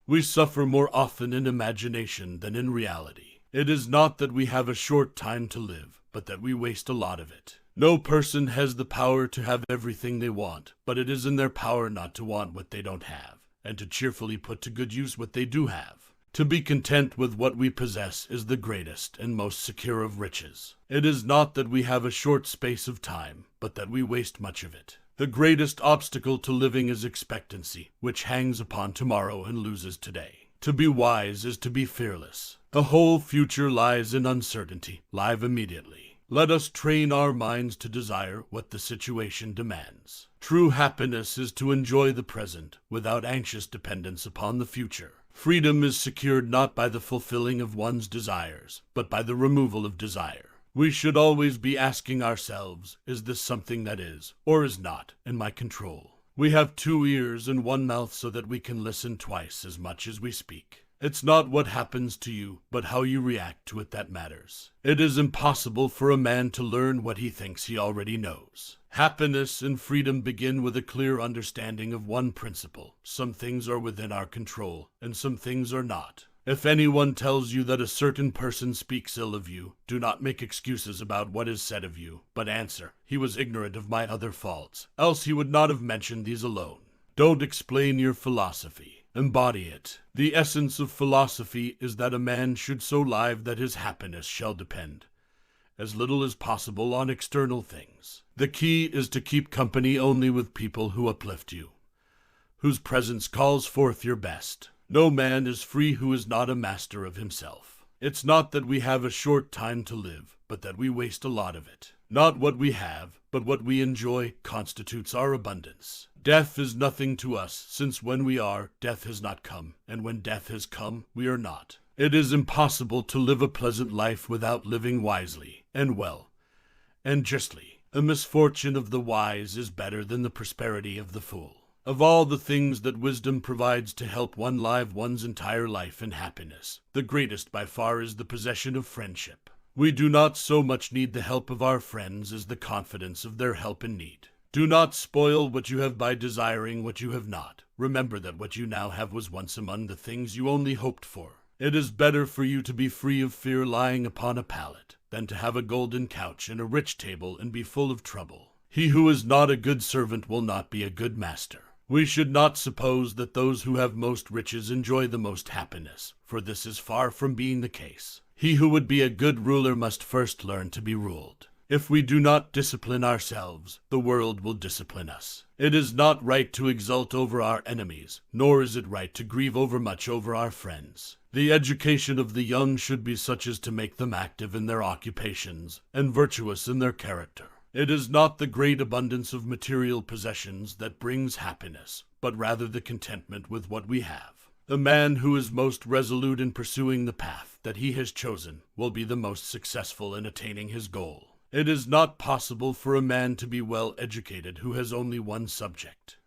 We suffer more often in imagination than in reality. It is not that we have a short time to live, but that we waste a lot of it. No person has the power to have everything they want, but it is in their power not to want what they don't have, and to cheerfully put to good use what they do have. To be content with what we possess is the greatest and most secure of riches. It is not that we have a short space of time, but that we waste much of it. The greatest obstacle to living is expectancy, which hangs upon tomorrow and loses today. To be wise is to be fearless. The whole future lies in uncertainty. Live immediately. Let us train our minds to desire what the situation demands. True happiness is to enjoy the present without anxious dependence upon the future. Freedom is secured not by the fulfilling of one's desires, but by the removal of desire. We should always be asking ourselves, is this something that is, or is not, in my control? We have 2 ears and 1 mouth so that we can listen twice as much as we speak. It's not what happens to you, but how you react to it that matters. It is impossible for a man to learn what he thinks he already knows. Happiness and freedom begin with a clear understanding of one principle. Some things are within our control, and some things are not. If anyone tells you that a certain person speaks ill of you, do not make excuses about what is said of you, but answer, he was ignorant of my other faults, else he would not have mentioned these alone. Don't explain your philosophy. Embody it. The essence of philosophy is that a man should so live that his happiness shall depend as little as possible on external things. The key is to keep company only with people who uplift you, whose presence calls forth your best. No man is free who is not a master of himself. It's not that we have a short time to live, but that we waste a lot of it. Not what we have, but what we enjoy constitutes our abundance. Death is nothing to us, since when we are, death has not come, and when death has come, we are not. It is impossible to live a pleasant life without living wisely, and well, and justly. The misfortune of the wise is better than the prosperity of the fool. Of all the things that wisdom provides to help one live one's entire life in happiness, the greatest by far is the possession of friendship. We do not so much need the help of our friends as the confidence of their help in need. Do not spoil what you have by desiring what you have not. Remember that what you now have was once among the things you only hoped for. It is better for you to be free of fear lying upon a pallet than to have a golden couch and a rich table and be full of trouble. He who is not a good servant will not be a good master. We should not suppose that those who have most riches enjoy the most happiness, for this is far from being the case. He who would be a good ruler must first learn to be ruled. If we do not discipline ourselves, the world will discipline us. It is not right to exult over our enemies, nor is it right to grieve overmuch over our friends. The education of the young should be such as to make them active in their occupations and virtuous in their character. It is not the great abundance of material possessions that brings happiness, but rather the contentment with what we have. The man who is most resolute in pursuing the path that he has chosen will be the most successful in attaining his goal. It is not possible for a man to be well educated who has only one subject.